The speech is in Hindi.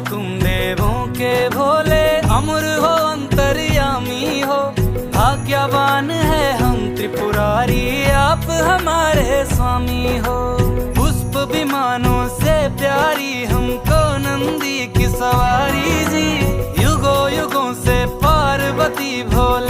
तुम देवों के भोले, अमर हो अंतर्यामी हो। भाग्यवान है हम त्रिपुरारी, आप हमारे स्वामी हो। पुष्प विमानों से प्यारी हमको नंदी की सवारी जी, युगों युगों से पार्वती भोले